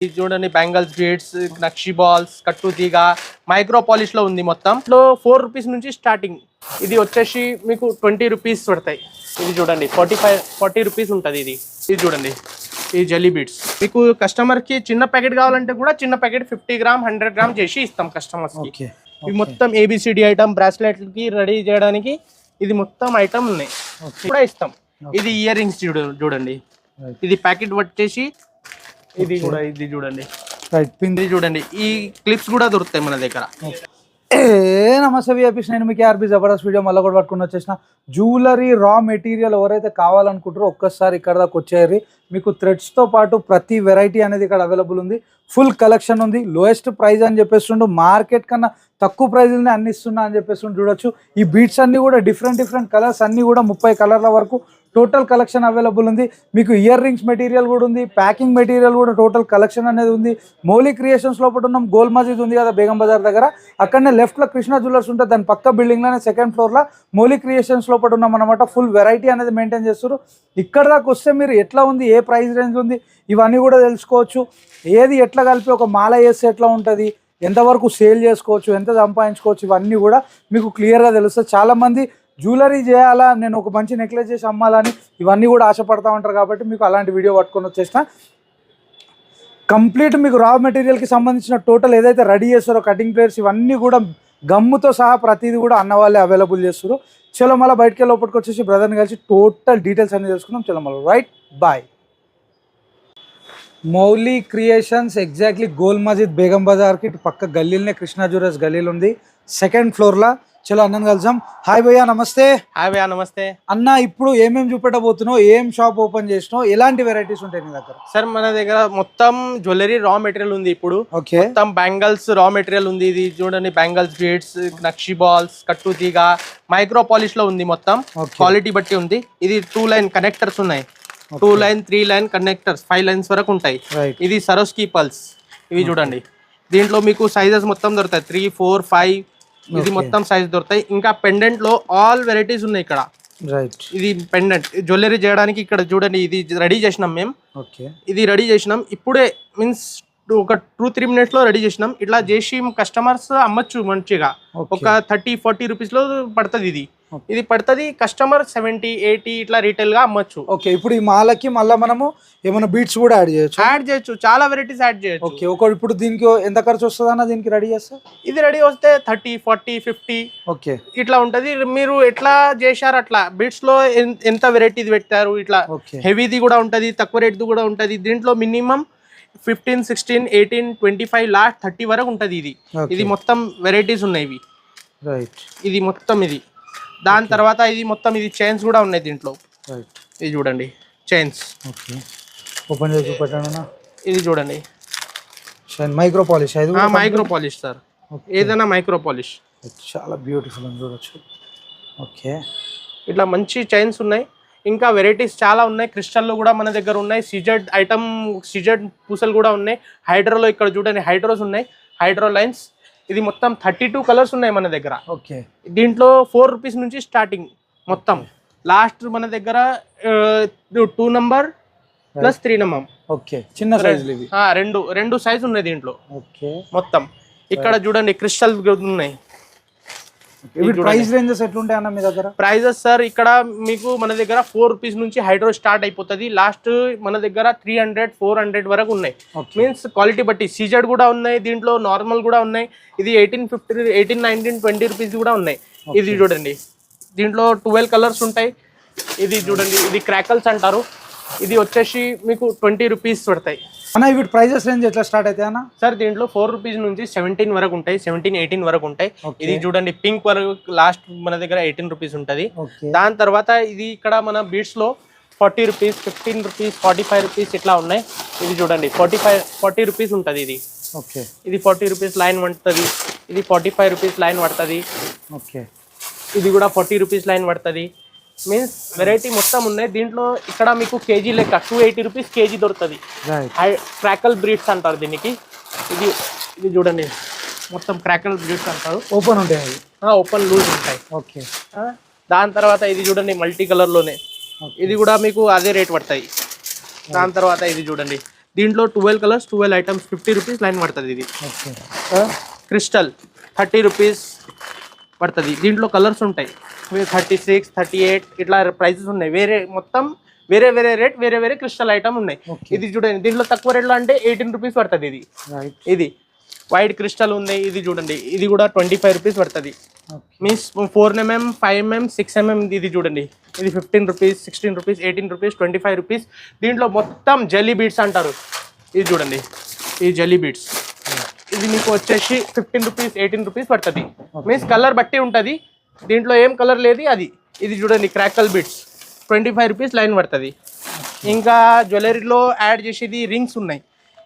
ఇది చూడండి bangles beads నక్షి balls కట్టు తీగ మైక్రో పాలిష్ లో ఉంది మొత్తం 4 రూపీస్ నుంచి స్టార్టింగ్. ఇది వచ్చేసి మీకు 20 రూపీస్ పడతాయి. ఇది చూడండి 40 రూపీస్ ఉంటుంది. ఇది చూడంండి ఈ జెల్లీ బీడ్స్. మీకు కస్టమర్ కి చిన్న ప్యాకెట్ కావాలంటే కూడా చిన్న ప్యాకెట్ 50 గ్రామ్ 100 గ్రామ్ చేసి ఇస్తాం కస్టమర్స్ కి. ఇవి మొత్తం ఏబిసిడి ఐటమ్ బ్రాస్లెట్ కి రెడీ చేయడానికి ఇది మొత్తం ఐటమ్ ఉన్నాయి కూడా ఇస్తాం. ఇది ఇయర్ రింగ్స్ చూడండి. ఇది ప్యాకెట్ వచ్చేసి ఇది కూడా ఇది చూడండి ఇది చూడండి. ఈ క్లిప్స్ కూడా దొరుకుతాయి మన దగ్గర. నమస్తే విఐపీస్, నేను మీకు ఆర్బీ జబర్దస్త్ వీడియో మళ్ళీ కూడా పట్టుకుని వచ్చేసిన. జ్యువెలరీ రా మెటీరియల్ ఎవరైతే కావాలనుకుంటారో ఒక్కసారి ఇక్కడ దాకా వచ్చేయాలి. మీకు థ్రెడ్స్తో పాటు ప్రతి వెరైటీ అనేది ఇక్కడ అవైలబుల్ ఉంది. ఫుల్ కలెక్షన్ ఉంది. లోయెస్ట్ ప్రైస్ అని చెప్పేస్తుండు, మార్కెట్ కన్నా తక్కువ ప్రైజ్లోనే అన్ని ఇస్తున్నా అని చెప్పేస్తుండు. చూడొచ్చు ఈ బీట్స్ అన్ని కూడా డిఫరెంట్ కలర్స్ అన్ని కూడా 30 కలర్ల వరకు టోటల్ కలెక్షన్ అవైలబుల్ ఉంది. మీకు ఇయర్ రింగ్స్ మెటీరియల్ కూడా ఉంది, ప్యాకింగ్ మెటీరియల్ కూడా టోటల్ కలెక్షన్ అనేది ఉంది. మౌలి క్రియేషన్స్ లోపల ఉన్నాం. గోల్ మజీద్ ఉంది కదా బేగం బజార్ దగ్గర, అక్కడనే లెఫ్ట్లో కృష్ణ జ్యువెలర్స్ ఉంటుంది. దాని పక్క బిల్డింగ్లోనే సెకండ్ ఫ్లోర్లో మౌలి క్రియేషన్స్ లోపల ఉన్నాం అనమాట. ఫుల్ వెరైటీ అనేది మెయింటైన్ చేస్తారు. ఇక్కడ దాకా వస్తే మీరు ఎట్లా ఉంది, ఏ ప్రైస్ రేంజ్ ఉంది, ఇవన్నీ కూడా తెలుసుకోవచ్చు. ఏది ఎట్లా కలిపి ఒక మాల వేస్తే ఎట్లా ఉంటుంది, ఎంతవరకు సేల్ చేసుకోవచ్చు, ఎంత సంపాదించుకోవచ్చు, ఇవన్నీ కూడా మీకు క్లియర్గా తెలుస్తుంది. చాలామంది జ్యువెలరీ చేయాలా, నేను ఒక మంచి నెక్లెస్ చేసి అమ్మాలని ఇవన్నీ కూడా ఆశపడతా ఉంటారు. కాబట్టి మీకు అలాంటి వీడియో పట్టుకొని వచ్చేసిన. కంప్లీట్ మీకు రా మెటీరియల్కి సంబంధించిన టోటల్ ఏదైతే రెడీ చేస్తారో కటింగ్ ప్లేయర్స్ ఇవన్నీ కూడా గమ్ముతో సహా ప్రతిదీ కూడా అన్న వాళ్ళే అవైలబుల్ చేస్తారు. చలో మళ్ళీ బయటకి వెళ్ళి లోపలికి వచ్చేసి బ్రదర్ని కలిసి టోటల్ డీటెయిల్స్ అన్ని తెలుసుకుందాం. చలో మళ్ళీ right bye. Mouli creations exactly Gol Majid Begum బజార్కి పక్క గల్లీలోనే కృష్ణా జ్యువెలర్స్ గల్లీలు ఉంది, సెకండ్ ఫ్లోర్లో. చలో అన్నను కలిసాం. హాయ్ భయ్యా, నమస్తే. హాయ్ భయ్యా, నమస్తే అన్న. ఇప్పుడు ఏమేమి చూపెట్టబోతున్నావు, ఏం షాప్ ఓపెన్ చేసినావు, ఎలాంటి వెరైటీస్ ఉంటాయి నీ దగ్గర? సార్ మన దగ్గర మొత్తం జ్యువెలరీ రా మెటీరియల్ ఉంది. ఇప్పుడు మొత్తం బ్యాంగిల్స్ రా మెటీరియల్ ఉంది. ఇది చూడండి బ్యాంగిల్స్ బీడ్స్ నక్షి బాల్స్ కట్టు తీగ మైక్రో పాలిష్ లో ఉంది. మొత్తం క్వాలిటీ బట్టి ఉంది. ఇది 2 లైన్ కనెక్టర్స్ ఉన్నాయి. 2 లైన్ 3 లైన్ కనెక్టర్స్ 5 లైన్స్ వరకు ఉంటాయి. ఇది సరోస్కి పల్స్. ఇవి చూడండి. దీంట్లో మీకు సైజెస్ మొత్తం దొరుకుతాయి 3, 4, 5. ఇది మొత్తం సైజ్ దొరుకుతాయి. ఇంకా పెండెంట్ లో ఆల్ వెరైటీస్ ఉన్నాయి ఇక్కడ. ఇది పెండెంట్ జ్యువెలరీ చేయడానికి ఇక్కడ చూడండి. ఇది రెడీ చేసినాం మేము. ఇది రెడీ చేసినాం ఇప్పుడే, మీన్స్ ఒక 2-3 మినిట్స్ లో రెడీ చేసినాం. ఇట్లా చేసి కస్టమర్స్ అమ్మచ్చు మంచిగా. ఒక 30-40 రూపీస్ లో పడుతుంది. ఇది పడుతుంది కస్టమర్ 70-80 ఇట్లా రీటైల్ గా అమ్మచ్చు. ఓకే, ఇప్పుడు ఈ మాలకి మళ్ళీ మనము ఏమైనా బీట్స్ కూడా యాడ్ చేయొచ్చు. చాలా వెరైటీస్ యాడ్ చేయొచ్చు. ఓకే, ఇప్పుడు దీనికి ఎంత ఖర్చు వస్తుంది అన్న దీనికి రెడీ చేస్తే? ఇది రెడీ వస్తే 30-40-50 ఓకే ఇట్లా ఉంటది. మీరు ఎట్లా చేశారు అట్లా బీట్స్ లో ఎంత వెరైటీస్ పెట్టారు. ఇట్లా హెవీది కూడా ఉంటది, తక్కువ రేట్ది కూడా ఉంటది. దీంట్లో మినిమం 15, 16, 18, 25 లాస్ట్ 30 వరకు ఉంటది. ఇది మొత్తం వెరైటీస్ ఉన్నాయి. ఇది మొత్తం ఇది. దాని తర్వాత ఇది మొత్తం ఇది చైన్స్ కూడా ఉన్నాయి దీంట్లో. ఇది చూడండి చైన్స్. ఓపెన్ చేసి పెట్టండి. ఇది చూడండి micro polish. Micro polish sir, ఏదైనా మైక్రో పాలిష్. చాలా బ్యూటిఫుల్ అని చూడొచ్చు. ఓకే, ఇట్లా మంచి చైన్స్ ఉన్నాయి. ఇంకా వెరైటీస్ చాలా ఉన్నాయి. క్రిస్టల్లో కూడా మన దగ్గర ఉన్నాయి. సిజెడ్ ఐటమ్, సిజెడ్ పూసలు కూడా ఉన్నాయి. హైడ్రోలో ఇక్కడ చూడండి హైడ్రోస్ ఉన్నాయి, హైడ్రో లైన్స్. ఇది మొత్తం 32 కలర్స్ ఉన్నాయి మన దగ్గర. ఓకే, దీంట్లో 4 రూపీస్ నుంచి స్టార్టింగ్ మొత్తం. లాస్ట్ మన దగ్గర 2 నంబర్ ప్లస్ 3 నంబర్. ఓకే, చిన్న సైజ్ రెండు సైజ్ ఉన్నాయి దీంట్లో. ఓకే, మొత్తం ఇక్కడ చూడండి క్రిస్టల్ ఉన్నాయి. ప్రైస్ రేంజెస్ ఎట్లుంటాయి అన్న మీ దగ్గర? ప్రైజెస్ సార్ ఇక్కడ మీకు మన దగ్గర 4 రూపీస్ నుంచి హైడ్రో స్టార్ట్ అయిపోతుంది. లాస్ట్ మన దగ్గర 300-400 వరకు ఉన్నాయి. మీన్స్ క్వాలిటీ బట్టి సీజెడ్ కూడా ఉన్నాయి, దీంట్లో నార్మల్ కూడా ఉన్నాయి. ఇది 18, 19, 20 రూపీస్ కూడా ఉన్నాయి. ఇది చూడండి దీంట్లో 12 కలర్స్ ఉంటాయి. ఇది చూడండి ఇది క్రాకల్స్ అంటారు. ఇది వచ్చేసి మీకు 20 రూపీస్ పడతాయి అన్న. వీటి ప్రైజెస్ రేంజ్ ఎట్లా స్టార్ట్ అవుతాయి అన్న? సార్ దీంట్లో 4 రూపీస్ నుంచి 17 వరకు ఉంటాయి, 17-18 వరకు ఉంటాయి. ఇది చూడండి పింక్ వరకు లాస్ట్ మన దగ్గర 18 రూపీస్ ఉంటుంది. దాని తర్వాత ఇది ఇక్కడ మన బీట్స్ లో 40 రూపీస్, 15 రూపీస్, 45 రూపీస్ ఇట్లా ఉన్నాయి. ఇది చూడండి 40 రూపీస్ ఉంటుంది. ఇది 40 రూపీస్ లైన్ పడుతుంది. ఇది 45 రూపీస్ లైన్ పడుతుంది. ఓకే, ఇది కూడా 40 రూపీస్ లైన్ పడుతుంది. మీన్స్ వెరైటీ మొత్తం ఉన్నాయి దీంట్లో. ఇక్కడ మీకు కేజీ లెక్క 280 రూపీస్ కేజీ దొరుకుతుంది. క్రాకల్ బ్రీడ్స్ అంటారు దీనికి. ఇది చూడండి మొత్తం క్రాకల్ బ్రీడ్స్ అంటారు. ఓపెన్ ఉంటాయి, ఓపెన్ లూజ్ ఉంటాయి. ఓకే, దాని తర్వాత ఇది చూడండి మల్టీ కలర్ లోనే. ఇది కూడా మీకు అదే రేట్ పడతాయి. దాని తర్వాత ఇది చూడండి దీంట్లో 12 కలర్స్ 12 ఐటమ్స్ 50 రూపీస్ లైన్ పడుతుంది. ఇది ఓకే క్రిస్టల్ 30 రూపీస్ పడుతుంది. దీంట్లో కలర్స్ ఉంటాయి 36, 38 ఇట్లా ప్రైసెస్ ఉన్నాయి. మొత్తం వేరే రేట్ వేరే క్రిస్టల్ ఐటమ్ ఉన్నాయి. ఇది చూడండి, దీంట్లో తక్కువ రేట్లో అంటే 18 రూపీస్ పడుతుంది. ఇది వైట్ క్రిస్టల్ ఉంది. ఇది చూడండి, ఇది కూడా 25 రూపీస్ పడుతుంది. Means 4mm 5mm 6mm. ఇది చూడండి, ఇది 15 రూపీస్ 16 రూపీస్ 18 రూపీస్ 25 రూపీస్. దీంట్లో మొత్తం జెల్లీ బీడ్స్ అంటారు. ఇది చూడండి, ఈ జెల్లీ బీడ్స్ ఇది మీకు వచ్చేసి 15 రూపీస్ 18 రూపీస్ పడుతుంది. మీన్స్ కలర్ బట్టి ఉంటుంది. దీంట్లో ఏం కలర్ లేదు అది. ఇది చూడండి, క్రాకల్ బీడ్స్ 25 రూపీస్ లైన్ పడుతుంది. ఇంకా జ్యువెలరీలో యాడ్ చేసేది రింగ్స్ ఉన్నాయి.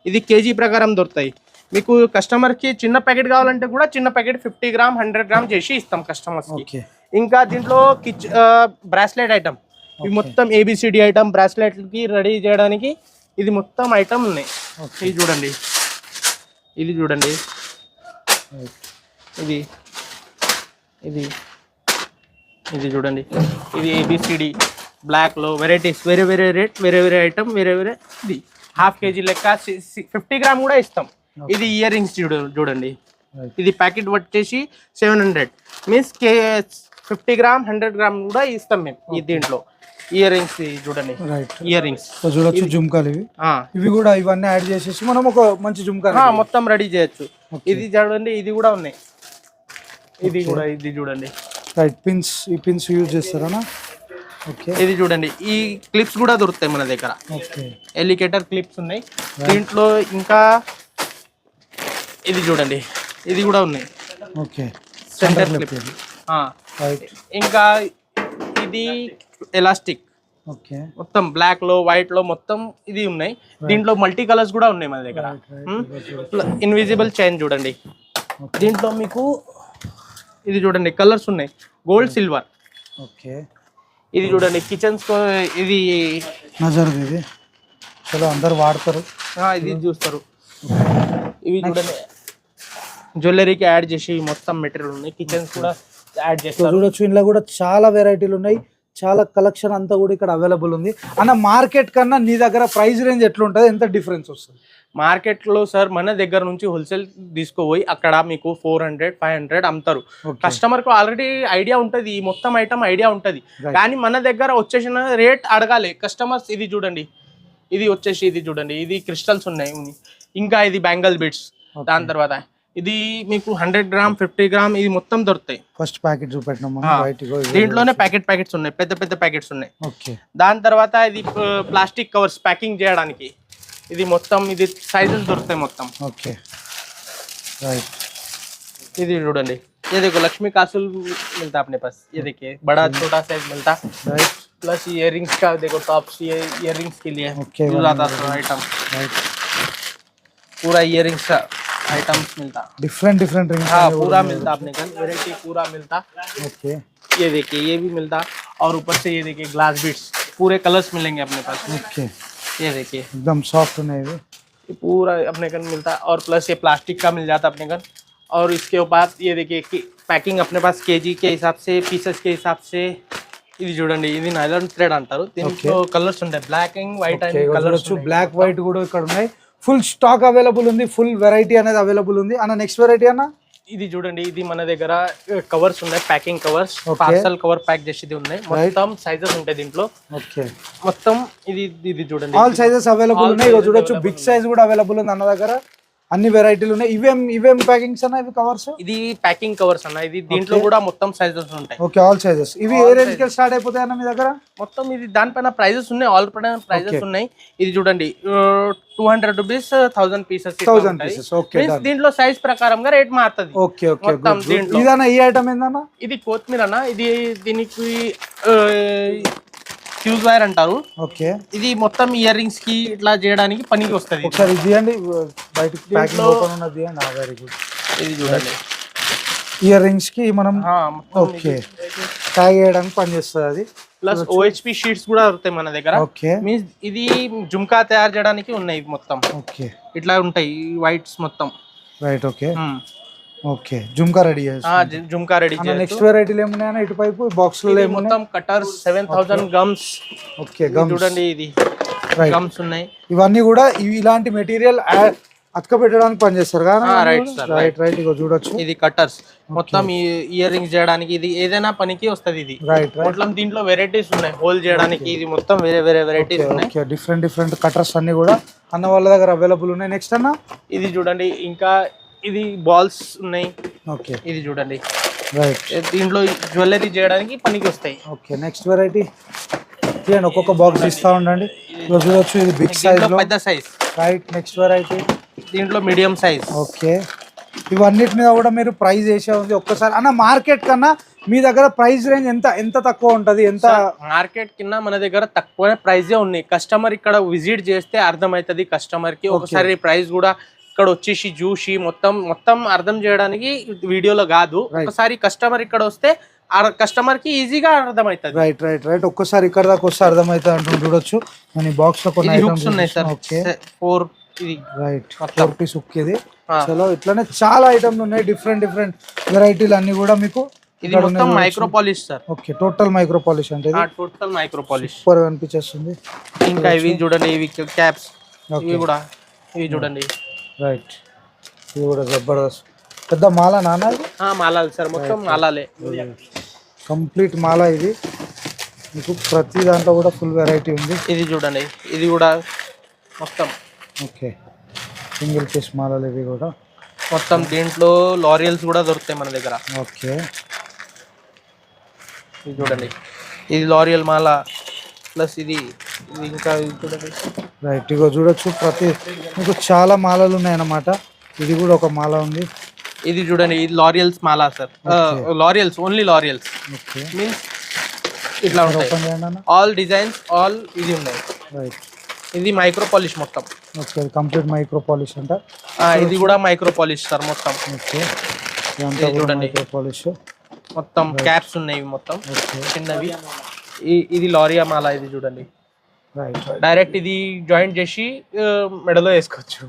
ఇది కేజీ ప్రకారం దొరుకుతాయి. మీకు కస్టమర్కి చిన్న ప్యాకెట్ కావాలంటే కూడా చిన్న ప్యాకెట్ 50 గ్రామ్ 100 గ్రామ్ చేసి ఇస్తాం కస్టమర్స్కి. ఇంకా దీంట్లో బ్రాస్లెట్ ఐటమ్, ఇవి మొత్తం ABCD ఐటమ్ బ్రాస్లెట్కి రెడీ చేయడానికి ఇది మొత్తం ఐటమ్ ఉన్నాయి. ఇది చూడండి, ఇది చూడండి, ఇది ఇది ఇది చూడండి, ఇది ABCD బ్లాక్లో వెరైటీస్ వేరే రేట్ వేరే ఐటమ్ వేరే ఇది ½ కేజీ లెక్క 50 గ్రామ్ కూడా ఇస్తాం. ఇది ఇయర్ రింగ్స్ చూడండి, ఇది ప్యాకెట్ వచ్చేసి 700. మీన్స్ 50 గ్రామ్ 100 గ్రామ్ కూడా ఇస్తాం మేము. ఈ దీంట్లో ఇయర్ రింగ్స్ చూడండి, ఇయర్ రింగ్స్ చూడొచ్చు. జుమ్కాలు ఇవి కూడా ఇవన్నీ యాడ్ చేసేసి మనం ఒక మంచి జుమ్కా మొత్తం రెడీ చేయొచ్చు. ఇది చూడండి, ఇది కూడా ఉన్నాయి. ఇది కూడా ఇది చూడండి, పిన్స్. ఈ పిన్స్ యూజ్ చేస్తారా? ఓకే. ఇది చూడండి, ఈ క్లిప్స్ కూడా దొరుకుతాయి మన దగ్గర. ఎలికేటర్ క్లిప్స్ ఉన్నాయి దీంట్లో. ఇంకా ఇది చూడండి, ఇది కూడా ఉన్నాయి. Okay, centre clip. ఇంకా ఇది ఎలాస్టిక్. ఓకే, మొత్తం బ్లాక్ లో వైట్ లో మొత్తం ఇది ఉన్నాయి. దీంట్లో మల్టీ కలర్స్ కూడా ఉన్నాయి మన దగ్గర. ఇన్విజిబుల్ చైన్ చూడండి, దీంట్లో మీకు ఇది చూడండి కలర్స్ ఉన్నాయి, గోల్డ్ సిల్వర్. ఓకే, ఇది చూడండి కిచెన్స్ ఇది ఇది చలో అందరు వాడతారు, ఇది చూస్తారు. ఇవి చూడండి జ్యువెలరీకి యాడ్ చేసి మొత్తం మెటీరియల్ ఉన్నాయి. కిచెన్స్ కూడా యాడ్ చేస్తారు. చూడొచ్చు, ఇంట్లో కూడా చాలా వెరైటీలు ఉన్నాయి. చాలా కలెక్షన్ అంతా కూడా ఇక్కడ అవైలబుల్ ఉంది. అన్న మార్కెట్ కన్నా నీ దగ్గర ప్రైస్ రేంజ్ ఎట్లుంటుంది, ఎంత డిఫరెన్స్ వస్తుంది? మార్కెట్లో సార్ మన దగ్గర నుంచి హోల్సేల్ తీసుకోపోయి అక్కడ మీకు 400 500 అమ్ముతారు. కస్టమర్ కు ఆల్రెడీ ఐడియా ఉంటుంది, ఈ మొత్తం ఐటమ్ ఐడియా ఉంటుంది. కానీ మన దగ్గర వచ్చేసిన రేట్ అడగాలి కస్టమర్స్. ఇది చూడండి, ఇది వచ్చేసి ఇది చూడండి, ఇది క్రిస్టల్స్ ఉన్నాయి. ఇంకా ఇది బ్యాంగల్ బీడ్స్. దాని తర్వాత ఇది మీకు 100 గ్రామ్ 50 గ్రామ్ ఇది మొత్తం దొరుకుతాయి. ఫస్ట్ ప్యాకెట్ చూపెట్టినాం, దీంట్లోనే ప్యాకెట్స్ ఉన్నాయి, పెద్ద ప్యాకెట్స్ ఉన్నాయి. దాని తర్వాత ఇది ప్లాస్టిక్ కవర్స్ ప్యాకింగ్ చేయడానికి. ఇది మొత్తం ఇది సైజెస్ దొరుకుతాయి మొత్తం. ఓకే, ఇది చూడండి, ये देखो लक्ष्मी कासुल मिलता अपने पास. ये देखिए बड़ा छोटा साइज मिलता. प्लस इयररिंग्स का देखो टॉप्स, ये इयररिंग्स के लिए यूज आता है आइटम. पूरा इयररिंग्स का आइटम्स मिलता, डिफरेंट रिंग्स. हाँ पूरा मिलता अपने घर, वेराइटी पूरा मिलता. ओके, ये देखिए ये भी मिलता. और ऊपर से ये देखिए ग्लास बीट्स, पूरे कलर्स मिलेंगे अपने पास. ओके, ये देखिए एकदम सॉफ्ट है ये पूरा अपने घर मिलता. और प्लस ये प्लास्टिक का मिल जाता अपने घर. और इसके बाद ये देखिए पैकिंग अपने पास केजी के हिसाब से, पीसेस के हिसाब से. ఇది చూడండి, ఇది నైలాన్ థ్రెడ్ అంటారు. దీంట్లో కలర్స్ ఉంటాయి, black and white and colours. Black white కూడా ఇక్కడ ఉన్నాయి. ఫుల్ స్టాక్ అవైలబుల్ ఉంది, ఫుల్ వెరైటీ అనేది అవైలబుల్ ఉంది. అన్న నెక్స్ట్ వెరైటీ అన్న ఇది చూడండి, ఇది మన దగ్గర కవర్స్ ఉన్నాయి, packing covers, parcel cover pack చేసేది ఉన్నాయి. మొత్తం సైజెస్ ఉంటాయి దీంట్లో. ఓకే, మొత్తం ఇది చూడండి, ఆల్ సైజెస్ అవైలబుల్ ఉన్నాయి. చూడొచ్చు, బిగ్ సైజ్ కూడా అవైలబుల్ ఉంది అన్న దగ్గర. అన్ని వెరైటీలు ఉన్నాయి. ఇవేం ప్యాకింగ్స్ అన్న, ఇవి కవర్స్? ఇది ప్యాకింగ్ కవర్స్ అన్న. ఇది దీంట్లో కూడా మొత్తం సైజెస్ ఉంటాయి. Okay, all sizes. ఇవి ఏ రేంజ్ కి స్టార్ట్ అయిపోతాయి అన్న మీ దగ్గర? మొత్తం ఇది దానిపైన ప్రైజెస్ ఉన్నాయి, ఆల్ పైన ప్రైజెస్ ఉన్నాయి. ఇది చూడండి 200 రూపీస్ 1000 పీసెస్. దీంట్లో సైజ్ ప్రకారంగా రేట్ మారుతుంది. ఓకే ఓకే, ఇదన్నా ఈ ఐటమ్ ఏందన్న? ఇది కొత్తిమీర అన్న. ఇది దీనికి ఫ్యూజ్ వైర్ అంటారు. ఓకే, ఇది మొత్తం ఇయర్ రింగ్స్ కి ఇట్లా చేయడానికి పనికి వస్తుంది. ఒకసారి ఇదియండి, బయటికి ప్యాకింగ్ ఓపెన్ ఉన్నది. Very good. ఇది చూడండి, ఇయర్ రింగ్స్ కి మనం ఓకే ట్యాగ్ చేయడానికి పని చేస్తుంది అది. ప్లస్ OHP షీట్స్ కూడా దొరుకుతాయి మన దగ్గర. ఓకే, మీన్స్ ఇది జుమ్కా తయారు చేయడానికి ఉన్నాయి మొత్తం. ఓకే, ఇట్లా ఉంటాయి వైట్స్ మొత్తం. Right, okay okay. Jhumka ready చేసి జుమ్కా రెడీ చేసి. నెక్స్ట్ వెరైటీలు ఏమున్నాయన్న ఇటువైపు బాక్స్ లో? మొత్తం కటర్స్ 7000 గమ్స్. ఓకే, గమ్స్ చూడండి, ఇది గమ్స్ ఉన్నాయి. ఇవన్నీ కూడా ఇలాంటి మెటీరియల్ అతక పెట్టడానికి పనిచేస్తారు కదా. రైట్ రైట్ ఇగో చూడొచ్చు. ఇది కట్టర్స్ మొత్తం ఇయర్ రింగ్స్ చేయడానికి, ఇది ఏదైనా పనికి వస్తుంది. ఇది మొత్తం దీంట్లో వెరైటీస్ ఉన్నాయి హోల్ చేయడానికి. ఇది మొత్తం వేరే వేరే వెరైటీస్ ఉన్నాయి. డిఫరెంట్ కట్టర్స్ అన్ని కూడా అన్న వాళ్ళ దగ్గర అవైలబుల్ ఉన్నాయి. నెక్స్ట్ అన్న ఇది చూడండి, ఇంకా ఇది బాల్స్ ఉన్నాయి. ఓకే, ఇది చూడండి. రైట్, దీంట్లో జ్యువెలరీ చేయడానికి పనికి వస్తాయి. ఓకే, నెక్స్ట్ వెరైటీ ఒక్కొక్క బాక్స్ ఇస్తా ఉండండి. చూడొచ్చు, ఇది బిగ్ సైజ్, పెద్ద సైజ్. రైట్, నెక్స్ట్ వెరైటీ దీంట్లో మీడియం సైజ్. ఓకే, ఇవన్నిటి మీద కూడా మీరు ప్రైస్ వేసే ఉంది. ఒక్కసారి అన్న మార్కెట్ కన్నా మీ దగ్గర ప్రైస్ రేంజ్ ఎంత తక్కువ ఉంటది? ఎంత మార్కెట్ కింద మన దగ్గర తక్కువ ప్రైజే ఉన్నాయి. కస్టమర్ ఇక్కడ విజిట్ చేస్తే అర్థమవుతుంది కస్టమర్ కి. ఒకసారి ప్రైస్ కూడా ఇక్కడ వచ్చేసి చూసి మొత్తం అర్థం చేయడానికి వీడియోలో కాదు. ఒకసారి కస్టమర్ ఇక్కడ వస్తే కస్టమర్ కి ఈజీగా అర్థమవుతుంది. రైట్ ఒక్కసారి ఇక్కడ దాకా వస్తే అర్థమవుతుంది అంటూ చూడొచ్చు. మన బాక్స్ లో కొన్ని ఐటమ్స్ ఉన్నాయి సార్. ఓకే, 4 ఇది రైట్ 4 పీస్ హుక్ ఇది. చలో ఇట్లానే చాలా ఐటమ్లు ఉన్నాయి, డిఫరెంట్ వెరైటీలు అన్ని కూడా మీకు. ఇది మొత్తం micro polish sir. Okay, total micro polish అంటే టోటల్ మైక్రో పాలిష్ సూపర్ అనిపించేస్తుంది. ఇంకా ఇవి చూడండి, ఇవి క్యాప్స్, ఇవి కూడా ఇవి చూడండి. రైట్, ఇది కూడా జబర్దస్త్ పెద్ద మాల నాన్న. మాలాలు సార్, మొత్తం మాలాలే, కంప్లీట్ మాల. ఇది మీకు ప్రతి దాంట్లో కూడా ఫుల్ వెరైటీ ఉంది. ఇది చూడండి, ఇది కూడా మొత్తం. ఓకే, సింగిల్ పీస్ మాలలు ఇవి కూడా మొత్తం. దీంట్లో లారియల్స్ కూడా దొరుకుతాయి మన దగ్గర. ఓకే, ఇది చూడండి, ఇది లారియల్ మాల ప్లస్ ఇది ఇంకా చూడండి. రైట్, ఇగో చూడొచ్చు, ప్రతి మీకు చాలా మాలలు ఉన్నాయన్నమాట. ఇది కూడా ఒక మాల ఉంది. ఇది చూడండి, ఇది లారియల్స్ మాల సార్. లారియల్స్, ఓన్లీ లారియల్స్. మీన్స్ ఇట్లా ఉంటాయి, ఆల్ డిజైన్స్, ఆల్ ఇది ఉన్నాయి. రైట్, ఇది మైక్రో పాలిష్ మొత్తం. ఓకే, కంప్లీట్ మైక్రో పాలిష్ అంట. ఇది కూడా మైక్రో పాలిష్ సార్ మొత్తం. ఓకే, ఇదంతా చూడండి మైక్రో పాలిష్ మొత్తం. క్యాప్స్ ఉన్నాయి మొత్తం చిన్నవి. ఇది లారియా మాల. ఇది చూడండి, డైరెక్ట్ ఇది జాయింట్ చేసి మెడలో వేసుకోవచ్చు.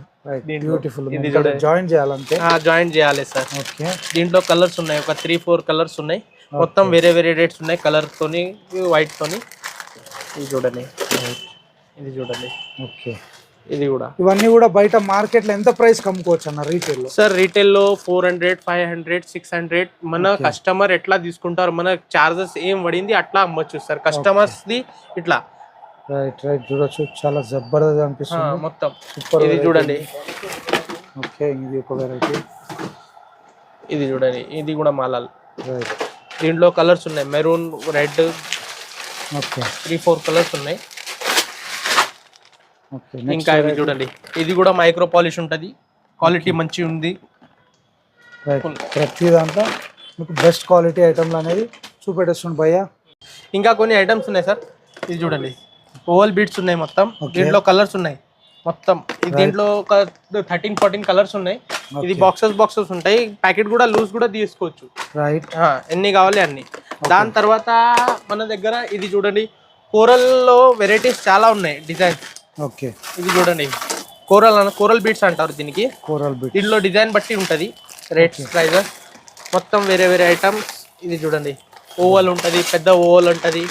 బ్యూటిఫుల్. ఇది జాయింట్ చేయాలంటే జాయింట్ చేయాలి సార్. ఓకే, దీంట్లో కలర్స్ ఉన్నాయి, ఒక 3-4 కలర్స్ ఉన్నాయి. మొత్తం వేరే రేట్స్ ఉన్నాయి, కలర్ తోని, వైట్ తోని. ఇది చూడండి, ఇది చూడండి. ఓకే, ఇది కూడా. ఇవన్నీ కూడా బయట మార్కెట్ లో ఎంత ప్రైస్ కమ్ముకోవచ్చు అన్న రీటైల్ లో? సార్ రీటైల్ లో 400, 500, 600. మన కస్టమర్ ఎట్లా తీసుకుంటారు, మన చార్జెస్ ఏం పడింది అట్లా అమ్మొచ్చు సార్. కస్టమర్స్ ది ఇట్లా. రైట్ చూడొచ్చు, చాలా జబర్దస్త్ అనిపిస్తుంది మొత్తం. సూపర్. ఇది చూడండి. ఓకే, ఇది ఒక వెరైటీ. ఇది చూడండి, ఇది కూడా మాలాల్. రైట్, దీంట్లో కలర్స్ ఉన్నాయి, మెరూన్, రెడ్. ఓకే, 3-4 కలర్స్ ఉన్నాయి. ఓకే, ఇంకా ఇవి చూడండి, ఇది కూడా మైక్రో పాలిష్ ఉంటది, క్వాలిటీ మంచి ఉంది. ప్రతి దాంట్లో మీకు బెస్ట్ క్వాలిటీ ఐటమ్లు అనేది చూపెట్టేస్తుంది భయ్య. ఇంకా కొన్ని ఐటమ్స్ ఉన్నాయి సార్. ఇది చూడండి, ఓవల్ బీడ్స్ ఉన్నాయి మొత్తం. దీంట్లో కలర్స్ ఉన్నాయి మొత్తం. దీంట్లో ఒక 13-14 కలర్స్ ఉన్నాయి. ఇది బాక్సెస్ ఉంటాయి. ప్యాకెట్ కూడా లూజ్ కూడా తీసుకోవచ్చు. రైట్, ఎన్ని కావాలి అన్ని. దాని తర్వాత మన దగ్గర ఇది చూడండి, కోరల్ లో వెరైటీస్ చాలా ఉన్నాయి, డిజైన్స్. ఓకే, ఇది చూడండి, కోరల్ బీడ్స్ అంటారు దీనికి. Coral beads. దీంట్లో డిజైన్ బట్టి ఉంటది రేట్స్, ప్రైజెస్ మొత్తం వేరే ఐటమ్స్. ఇది చూడండి, ఓవల్ ఉంటది, పెద్ద ఓవల్ ఉంటది.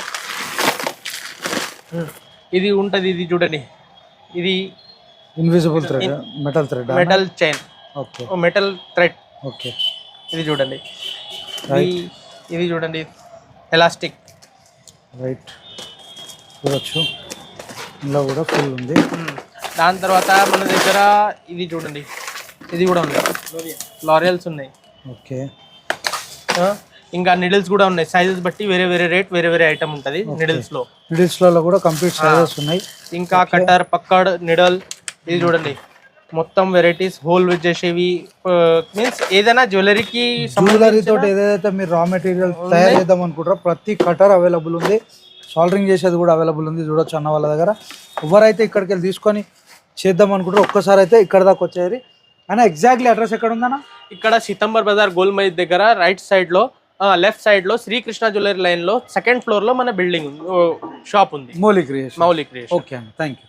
ఇది ఉంటది, ఇది చూడండి, ఇది invisible thread, metal chain. Okay, metal thread. Okay, ఇది చూడండి, ఇది చూడండి, ఎలాస్టిక్. రైట్, చూడొచ్చు, ఇందులో కూడా ఫుల్ ఉంది. దాని తర్వాత మన దగ్గర ఇది చూడండి, ఇది కూడా ఉంది, లారియల్స్ ఉన్నాయి. ఓకే, ఇంకా నిడిల్స్ కూడా ఉన్నాయి. సైజెస్ బట్టి వేరే రేట్, వేరే ఐటమ్ ఉంటుంది. నిడిల్స్ లో కూడా కంప్లీట్ సైజెస్ ఉన్నాయి. ఇంకా కట్టర్, పక్కడ్, నిడల్. ఇది చూడండి, మొత్తం వెరైటీస్. హోల్ చేసేవి, మీన్స్ ఏదైనా జ్యువెలరీకి, తోటి ఏదైతే మీరు రా మెటీరియల్ తయారు చేద్దాం అనుకుంటారో ప్రతి కటర్ అవైలబుల్ ఉంది. సాల్డరింగ్ చేసేది కూడా అవైలబుల్ ఉంది. చూడొచ్చు అన్న వాళ్ళ దగ్గర. ఎవరైతే ఇక్కడికి వెళ్ళి తీసుకొని చేద్దాం అనుకుంటారో ఒక్కసారి అయితే ఇక్కడ దాకా వచ్చేది. అన్న ఎగ్జాక్ట్లీ అడ్రస్ ఎక్కడ ఉందన్న? ఇక్కడ సీతంబర్ బజార్ గోల్ మైజ్ దగ్గర రైట్ సైడ్ లో, లెఫ్ట్ సైడ్ లో శ్రీకృష్ణ జ్యువెలరీ లైన్ లో 2nd ఫ్లోర్ లో మన బిల్డింగ్ షాప్ ఉంది, మౌలి క్రియేషన్. ఓకే అన్న, థ్యాంక్ యూ.